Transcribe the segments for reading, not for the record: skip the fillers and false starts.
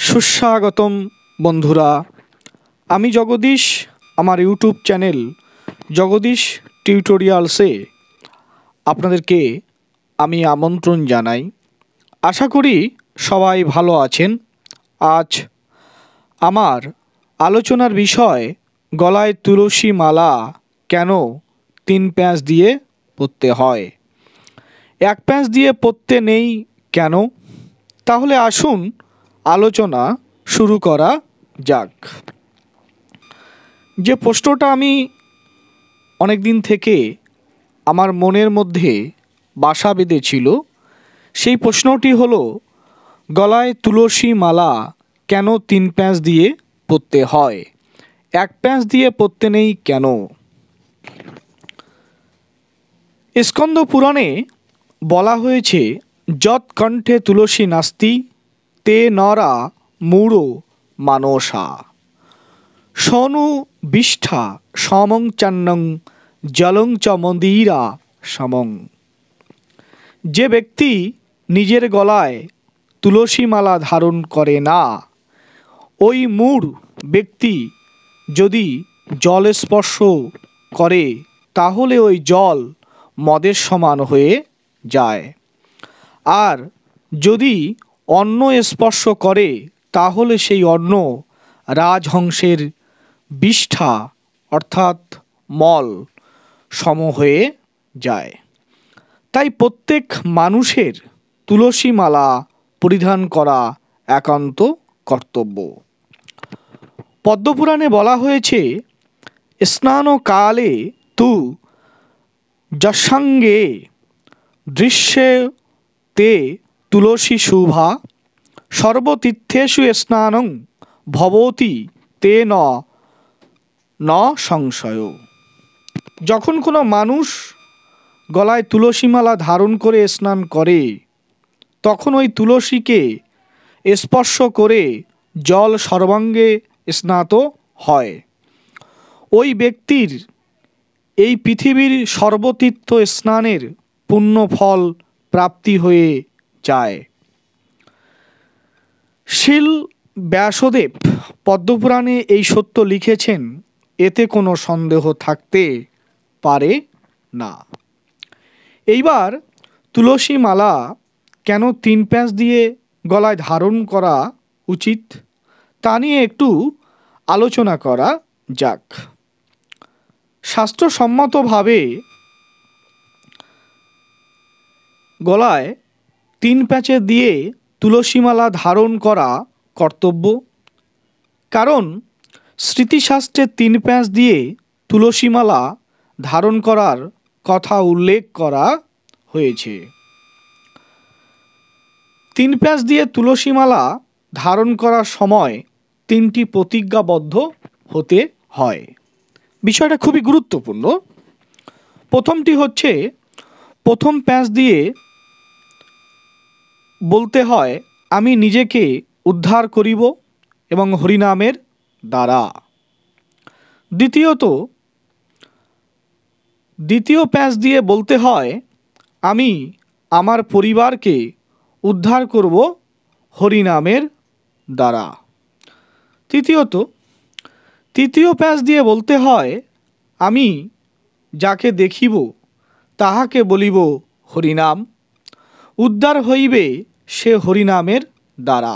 সুস্বাগতম বন্ধুরা, আমি জগদীশ। আমার ইউটিউব চ্যানেল জগদীশ টিউটোরিয়ালসে আপনাদেরকে আমি আমন্ত্রণ জানাই। আশা করি সবাই ভালো আছেন। আজ আমার আলোচনার বিষয় গলায় তুলসী মালা কেন 3 প্যাঁচ দিয়ে পরতে হয়, 1 প্যাঁচ দিয়ে পরতে নেই কেন। তাহলে আসুন আলোচনা শুরু করা যাক। যে প্রশ্নটা আমি অনেক দিন থেকে আমার মনের মধ্যে বাসা বেঁধেছিল, সেই প্রশ্নটি হলো গলায় তুলসী মালা কেন 3 প্যাঁচ দিয়ে পরতে হয়, 1 প্যাঁচ দিয়ে পরতে নেই কেন। স্কন্দ পুরাণে বলা হয়েছে, যৎ কণ্ঠে তুলসী নাস্তি তে নরা মূঢ় মানসা সনু বিষ্ঠা সমং চান্নং জলং চ মন্দিরা সমং। যে ব্যক্তি নিজের গলায় তুলসী মালা ধারণ করে না, ওই মূঢ় ব্যক্তি যদি জল স্পর্শ করে তাহলে ওই জল মদের সমান হয়ে যায়। আর যদি অন্ন স্পর্শ করে তাহলে সেই অন্ন রাজহংসের বিষ্ঠা অর্থাৎ মল সম হয়ে যায়। তাই প্রত্যেক মানুষের তুলসী মালা পরিধান করা একান্ত কর্তব্য। পদ্মপুরাণে বলা হয়েছে, স্নানকালে তু যৎসঙ্গে দৃশ্যে তে তুলসী শুভা সর্বতীর্থেষু স্নানং ভবতি তে ন সংশয়। যখন কোনো মানুষ গলায় তুলসী মালা ধারণ করে স্নান করে, তখন ওই তুলসীকে স্পর্শ করে জল সর্বাঙ্গে স্নাত হয়। ওই ব্যক্তির এই পৃথিবীর সর্বতীর্থ স্নানের পুণ্য ফল প্রাপ্তি হয়ে যায়। শিল ব্যাসদেব পদ্মপুরাণে এই সত্য লিখেছেন, এতে কোনো সন্দেহ থাকতে পারে না। এইবার তুলসী মালা কেন 3 প্যাঁচ দিয়ে গলায় ধারণ করা উচিত তা নিয়ে একটু আলোচনা করা যাক। শাস্ত্রসম্মতভাবে গলায় 3 প্যাঁচে দিয়ে তুলসী মালা ধারণ করা কর্তব্য। কারণ স্মৃতিশাস্ত্রে 3 প্যাঁচ দিয়ে তুলসী মালা ধারণ করার কথা উল্লেখ করা হয়েছে। 3 প্যাঁচ দিয়ে তুলসী মালা ধারণ করার সময় 3টি প্রতিজ্ঞাবদ্ধ হতে হয়। বিষয়টা খুবই গুরুত্বপূর্ণ। প্রথমটি হচ্ছে, প্রথম প্যাঁচ দিয়ে বলতে হয়, আমি নিজেকে উদ্ধার করিব এবং হরিনামের দ্বারা। দ্বিতীয় প্যাঁচ দিয়ে বলতে হয়, আমি আমার পরিবারকে উদ্ধার করব হরিনামের দ্বারা। তৃতীয় প্যাঁচ দিয়ে বলতে হয়, আমি যাকে দেখিব তাহাকে বলিব হরিনাম, উদ্ধার হইবে সে হরিনামের দ্বারা।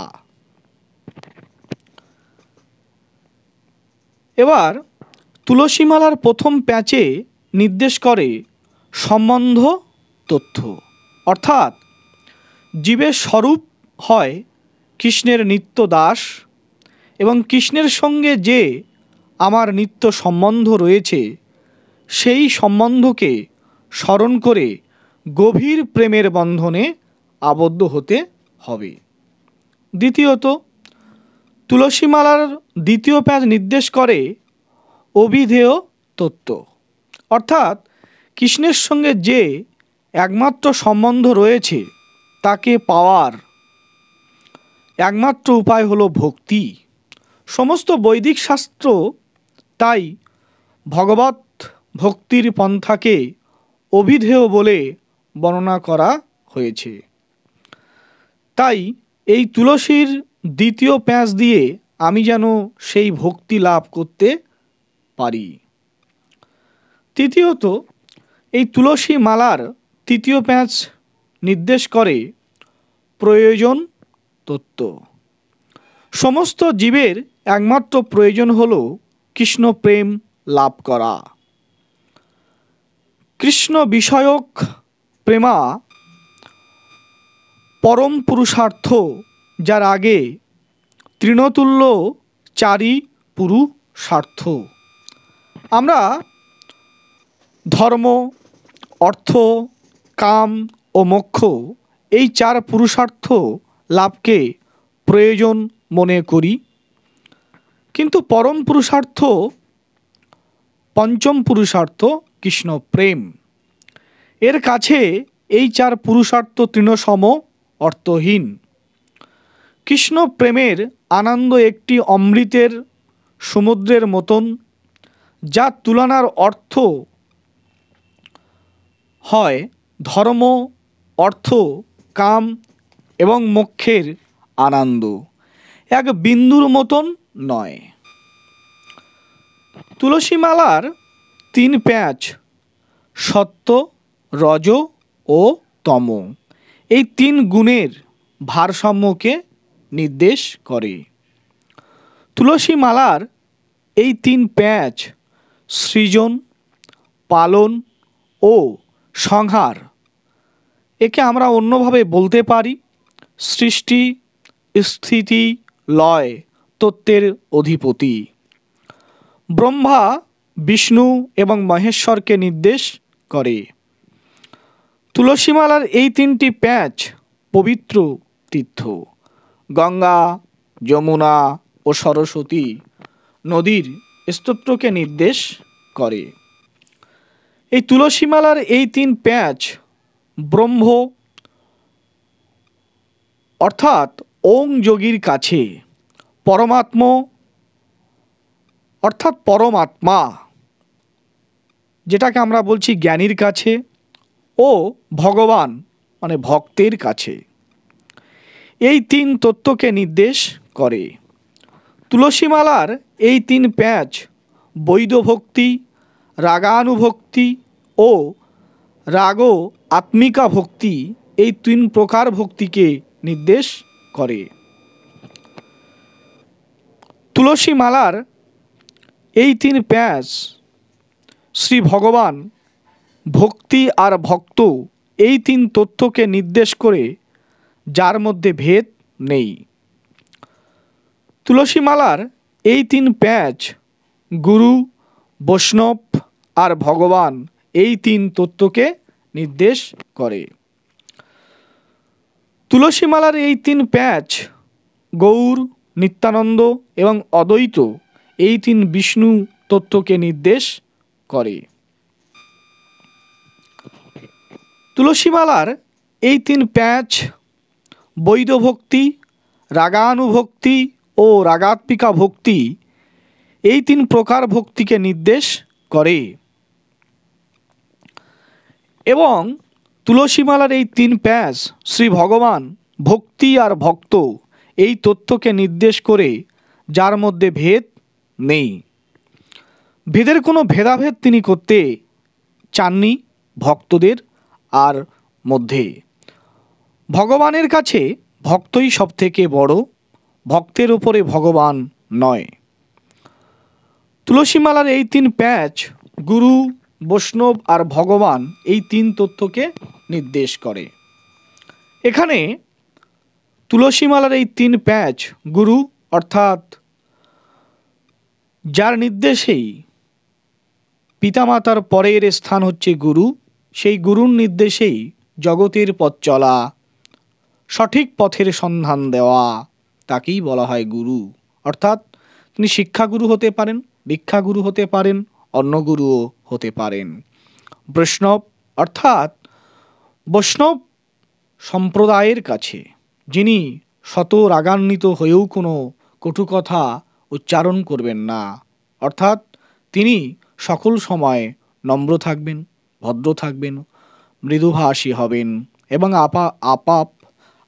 এবার তুলসী মালার প্রথম প্যাঁচে নির্দেশ করে সম্বন্ধ তথ্য, অর্থাৎ জীবের স্বরূপ হয় কৃষ্ণের নিত্য দাস এবং কৃষ্ণের সঙ্গে যে আমার নিত্য সম্বন্ধ রয়েছে, সেই সম্বন্ধকে স্মরণ করে গভীর প্রেমের বন্ধনে আবদ্ধ হতে হবে। দ্বিতীয়ত, তুলসী মালার দ্বিতীয় প্যাঁচ নির্দেশ করে অভিধেয় তত্ত্ব, অর্থাৎ কৃষ্ণের সঙ্গে যে একমাত্র সম্বন্ধ রয়েছে তাকে পাওয়ার একমাত্র উপায় হলো ভক্তি। সমস্ত বৈদিক শাস্ত্র তাই ভগবত ভক্তির পন্থাকে অভিধেয় বলে বর্ণনা করা হয়েছে। তাই এই তুলসীর দ্বিতীয় প্যাঁচ দিয়ে আমি যেন সেই ভক্তি লাভ করতে পারি। তৃতীয়ত, এই তুলসী মালার তৃতীয় প্যাঁচ নির্দেশ করে প্রয়োজন তত্ত্ব। সমস্ত জীবের একমাত্র প্রয়োজন হল কৃষ্ণ প্রেম লাভ করা। কৃষ্ণ বিষয়ক প্রেমা পরম পুরুষার্থ, যার আগে তৃণতুল্য চারি পুরুষার্থ। আমরা ধর্ম, অর্থ, কাম ও মোক্ষ এই চার পুরুষার্থ লাভকে প্রয়োজন মনে করি, কিন্তু পরম পুরুষার্থ, পঞ্চম পুরুষার্থ কৃষ্ণ প্রেম, এর কাছে এই চার পুরুষার্থ তৃণসম, অর্থহীন। কৃষ্ণ প্রেমের আনন্দ একটি অমৃতের সমুদ্রের মতন, যা তুলনার অর্থ হয় ধর্ম, অর্থ, কাম এবং মোক্ষের আনন্দ, এক বিন্দুর মতন নয়। তুলসী মালার তিন প্যাঁচ সত্য, রজ ও তম এই তিন গুণের ভারসাম্যকে নির্দেশ করে। তুলসী মালার এই তিন প্যাঁচ সৃজন, পালন ও সংহার, একে আমরা অন্যভাবে বলতে পারি সৃষ্টি, স্থিতি, লয় তত্ত্বের অধিপতি। ব্রহ্মা, বিষ্ণু এবং মহেশ্বরকে নির্দেশ করে। তুলসীমালার এই তিনটি প্যাঁচ পবিত্র তীর্থ, গঙ্গা, যমুনা ও সরস্বতী নদীর স্তোত্রকে নির্দেশ করে। এই তুলসীমালার এই তিন প্যাঁচ ব্রহ্ম অর্থাৎ ওং যোগীর কাছে, পরমাত্ম অর্থাৎ পরমাত্মা যেটাকে আমরা বলছি জ্ঞানীর কাছে, ও ভগবান মানে ভক্তের কাছে, এই তিন তত্ত্বকে নির্দেশ করে। তুলসীমালার এই তিন প্যাঁচ বৈধ ভক্তি, রাগানুভক্তি ও রাগ আত্মিকা ভক্তি এই তিন প্রকার ভক্তিকে নির্দেশ করে। তুলসী মালার এই তিন প্যাঁচ শ্রী ভগবান, ভক্তি আর ভক্ত এই তিন তথ্যকে নির্দেশ করে, যার মধ্যে ভেদ নেই। তুলসী মালার এই তিন প্যাঁচ গুরু, বৈষ্ণব আর ভগবান এই তিন তত্ত্বকে নির্দেশ করে। তুলসী মালার এই তিন প্যাঁচ গৌর, নিত্যানন্দ এবং অদ্বৈত এই তিন বিষ্ণু তত্ত্বকে নির্দেশ করে। তুলসী মালার এই তিন প্যাঁচ বৈধ ভক্তি, রাগানুভক্তি ও রাগাত্মিকা ভক্তি এই তিন প্রকার ভক্তিকে নির্দেশ করে এবং তুলসী মালার এই তিন প্যাঁচ শ্রী ভগবান, ভক্তি আর ভক্ত এই তথ্যকে নির্দেশ করে, যার মধ্যে ভেদ নেই। ভেদের কোনো ভেদাভেদ তিনি করতে চাননি ভক্তদের আর মধ্যে। ভগবানের কাছে ভক্তই সব থেকে বড়, ভক্তের উপরে ভগবান নয়। তুলসী মালার এই তিন প্যাঁচ গুরু, বৈষ্ণব আর ভগবান এই তিন তত্ত্বকে নির্দেশ করে। এখানে তুলসী মালার এই তিন প্যাঁচ গুরু অর্থাৎ যার নির্দেশেই পিতামাতার পরের স্থান হচ্ছে গুরু, সেই গুরুর নির্দেশেই জগতের পথ চলা, সঠিক পথের সন্ধান দেওয়া, তাকেই বলা হয় গুরু। অর্থাৎ তিনি শিক্ষাগুরু হতে পারেন, দীক্ষাগুরু হতে পারেন, অন্নগুরুও হতে পারেন। বৈষ্ণব অর্থাৎ বৈষ্ণব সম্প্রদায়ের কাছে যিনি শত রাগান্বিত হয়েও কোনো কটু কথা উচ্চারণ করবেন না, অর্থাৎ তিনি সকল সময় নম্র থাকবেন, ভদ্র থাকবেন, মৃদুভাষী হবেন এবং আপাপ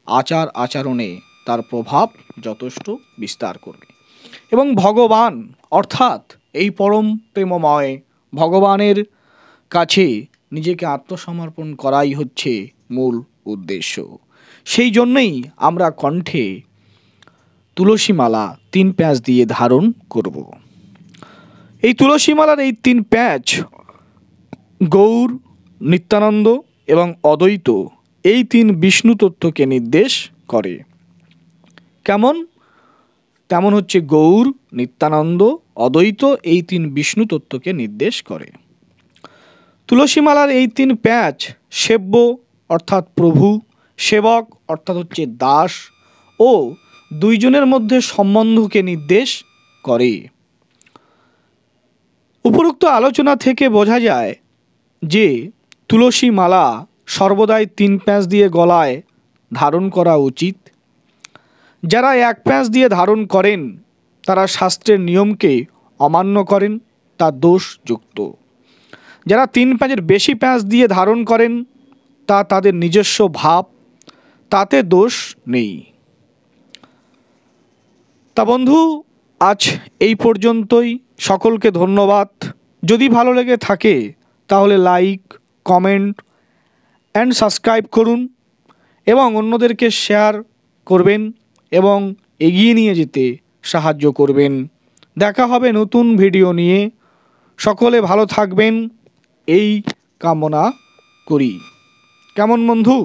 আচার আচরণে তার প্রভাব যথেষ্ট বিস্তার করবে। এবং ভগবান অর্থাৎ এই পরম প্রেমময় ভগবানের কাছে নিজেকে আত্মসমর্পণ করাই হচ্ছে মূল উদ্দেশ্য। সেই জন্যই আমরা কণ্ঠে তুলসী মালা 3 প্যাঁচ দিয়ে ধারণ করব। এই তুলসী মালার এই 3 প্যাঁচ গৌর, নিত্যানন্দ এবং অদ্বৈত এই 3 বিষ্ণু তত্ত্বকে নির্দেশ করে। কেমন? তেমন হচ্ছে গৌর, নিত্যানন্দ, অদ্বৈত এই 3 বিষ্ণু তত্ত্বকে নির্দেশ করে। তুলসী মালার এই 3 প্যাঁচ সেব্য অর্থাৎ প্রভু, সেবক অর্থাৎ হচ্ছে দাস ও দুইজনের মধ্যে সম্বন্ধকে নির্দেশ করে। উপরোক্ত আলোচনা থেকে বোঝা যায় যে তুলসী মালা সর্বদাই 3 প্যাঁচ দিয়ে গলায় ধারণ করা উচিত। যারা 1 প্যাঁচ দিয়ে ধারণ করেন তারা শাস্ত্রের নিয়মকে অমান্য করেন, তা দোষযুক্ত। যারা 3 প্যাঁচের বেশি প্যাঁচ দিয়ে ধারণ করেন তা তাদের নিজস্ব ভাব, তাতে দোষ নেই। তা বন্ধু, আজ এই পর্যন্তই। সকলকে ধন্যবাদ। যদি ভালো লেগে থাকে তাহলে লাইক, কমেন্ট অ্যান্ড সাবস্ক্রাইব করুন এবং অন্যদেরকে শেয়ার করবেন এবং এগিয়ে নিয়ে যেতে সাহায্য করবেন। দেখা হবে নতুন ভিডিও নিয়ে। সকলে ভালো থাকবেন এই কামনা করি। কেমন বন্ধু?